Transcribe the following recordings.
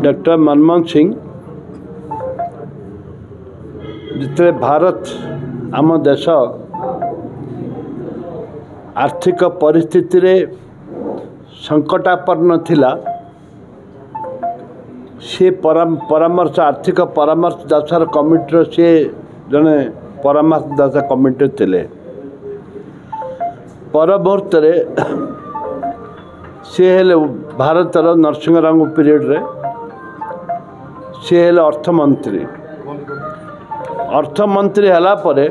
Doctor Manmohan Singh जिते भारत आम देश आर्थिक परिस्थिति रे संकटापन्न थिला से परामर्श आर्थिक परामर्शदाता कमिटी सी जड़े परामर्शदाता कमिटी थे पर मुहूर्त सी हेले भारतर नरसिंहराव पीरियड रे सी हेले अर्थमंत्री हला परे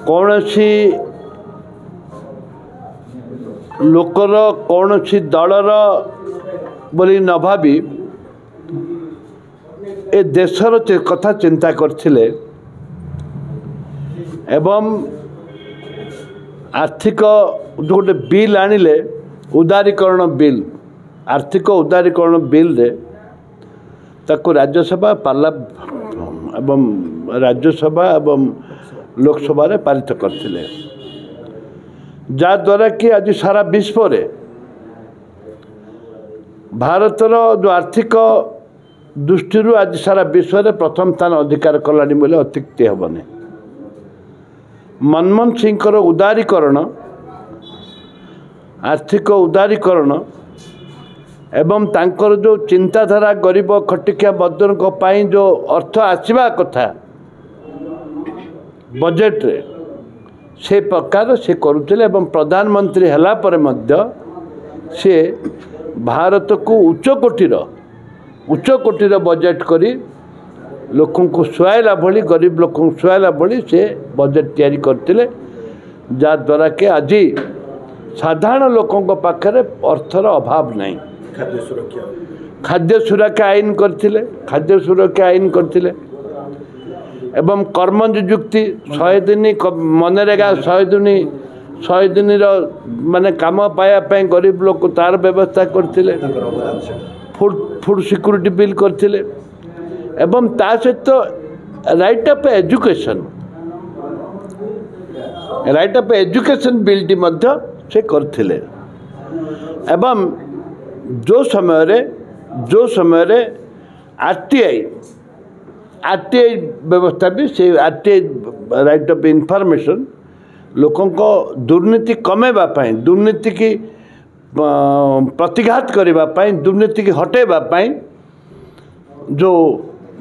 कौनसी लोकर कौनसी दलर बोली न भावी ए देशर कथा चिंता करथिले एवं आर्थिक जो गोटे बिल आनिले उदारीकरण बिल आर्थिक उदारीकरण बिल रे ताको राज्यसभा पार्ला एवं राज्यसभा एवं लोकसभा रे पारित करथिले द्वारा कि आज सारा विश्व रे भारतर जो आर्थिक दृष्टि आज सारा विश्व रे प्रथम स्थान अधिकार कलानी बोले अत्युक्ति हेबनी। मनमोहन सिंह उदारीकरण आर्थिक उदारीकरण एवं तांकर जो चिंताधारा गरीब खटिकिया मजदूर पाई जो अर्थ आसवा कथा बजेट रे से प्रकार से करुले एवं प्रधानमंत्री हला परे मध्य से भारत को उच्च कोटीर बजेट करी लोकों को सुहायला भली गरीब लोक सुहायला भली से बजेट तैयारी करते द्वारा कि आज साधारण लोकों पाखरे अर्थर अभाव नहीं। खाद्य सुरक्षा आईन करते एवं कर्म निजुक्ति 100 दिन मनरेगा 100 दिन माने काम पाया गरीब लोक तार व्यवस्था करते फूड सिक्योरिटी बिल करते एवं ता सहित राइट ऑफ एजुकेशन बिल टी मध्य से करथिले एवं जो समय रे आरटीआई व्यवस्था भी से आरटीआई राइट ऑफ इनफॉरमेशन लोकों को दुर्नीति कमेबा पाई दुर्नीति की प्रतिघात करबा पाई दुर्नीति की हटेबा पाई जो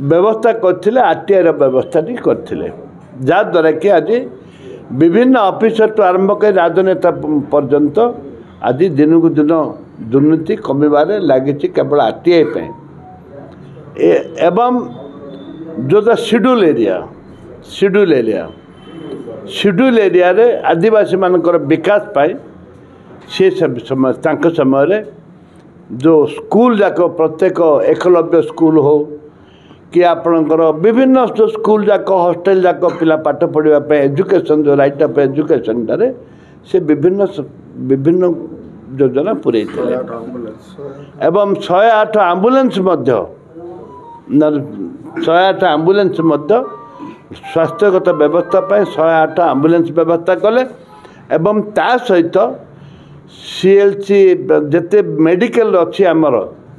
व्यवस्था करथिले आरटीआई व्यवस्था टी करथिले द्वारा कि आज विभिन्न ऑफिसर तो आरंभ कर राजनेता पर्यंत आज दिन को दिन दुर्नीति कमिबारे लगी केवल आरटीआई पे एवं जो शेड्यूल एरिया रे आदिवासी मानकर विकास पाई से समय समय जो स्कूल जाक प्रत्येक एकलव्य स्कूल हो कि आपणकर विभिन्न जो स्कूल जाक हॉस्टेल जाक पिला पाठ पढ़ापी एजुकेशन जो राइट ऑफ एजुकेशन टारे से विभिन्न योजना पूरे एवं 108 एम्बुलेंस 108 एम्बुलेंस स्वास्थ्यगत व्यवस्था पाए 108 एम्बुलेंस व्यवस्था कले एवं ता सहित सीएलसी जिते मेडिकल अच्छी आमर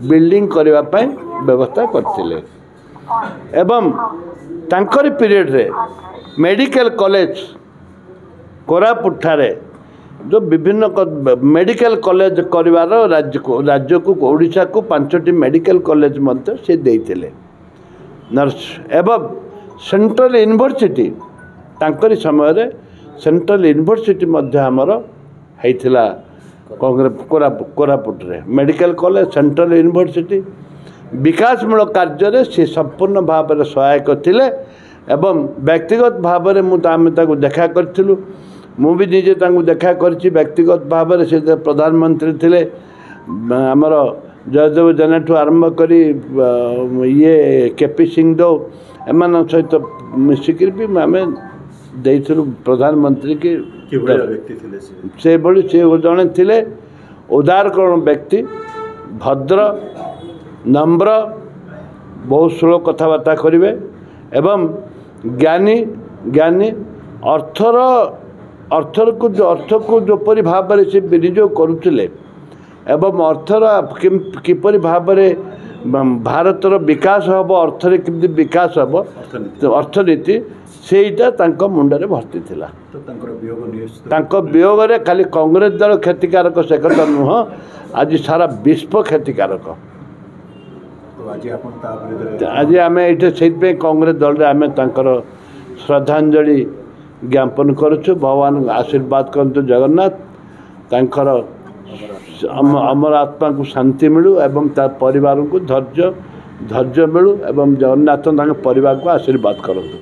बिल्डिंग करने व्यवस्था करथिले एवं तांकरी पीरियड रे मेडिकल कॉलेज कोरापुट ठारे जो विभिन्न मेडिकल कॉलेज करिवार राज्य को ओडिशा को 5टी मेडिकल कॉलेज मध्य से देइथिले नर्स एवं सेंट्रल यूनिवर्सिटी तांकरी समय रे सेंट्रल यूनिवर्सिटी मध्य आमर हैथिला कोरापुट रे मेडिकल कॉलेज सेंट्रल यूनिवर्सिटी विकासमूलक कार्य से संपूर्ण भाव में सहायक थिले एवं व्यक्तिगत भाव में मुझे देखा करूँ मु भी निजे देखा कर व्यक्तिगत भाव में से प्रधानमंत्री थिले आमर जयदेव जेना ठू आरंभ करी ये केपी सिंह देव एम सहित मिसिक भी आम देइथिलु प्रधानमंत्री की से भली से जड़े थिले उदारकरण व्यक्ति भद्र नम्र बहुत स्लो कथबार्ता करेंगे एवं ज्ञानी अर्थर को जोपरी भाव से विनियोग करुले एवं अर्थर किपरि भाव में ଭାରତର ବିକାଶ ହେବ, ଅର୍ଥରେ କେମିତି ବିକାଶ ହେବ, ଅର୍ଥନୀତି ସେଇଟା ତାଙ୍କ ମୁଣ୍ଡରେ ଭର୍ତ୍ତି ଥିଲା। ତାଙ୍କ ବିୟୋଗରେ ଖାଲି କଂଗ୍ରେସ ଦଳ କ୍ଷତିକାରକ ସେ କଥା ନୁହଁ, ଆଜି ସାରା ବିଶ୍ୱ କ୍ଷତିକାରକ। ଆଜି ଆମେ ଏଇଠି ସେଇଥିପାଇଁ କଂଗ୍ରେସ ଦଳରେ ଆମେ ତାଙ୍କର ଶ୍ରଦ୍ଧାଞ୍ଜଳି ଜ୍ଞାପନ କରୁଛୁ। ଭଗବାନ ଆଶୀର୍ବାଦ କରନ୍ତୁ ଜଗନ୍ନାଥ, ତାଙ୍କର ଅମର ଆତ୍ମାକୁ ଶାନ୍ତି ମିଳୁ ଏବଂ ତା ପରିବାରକୁ ଧୈର୍ଯ୍ୟ ମିଳୁ ଏବଂ ଜଗନ୍ନାଥ ତାଙ୍କ ପରିବାରକୁ ଆଶୀର୍ବାଦ କରନ୍ତୁ।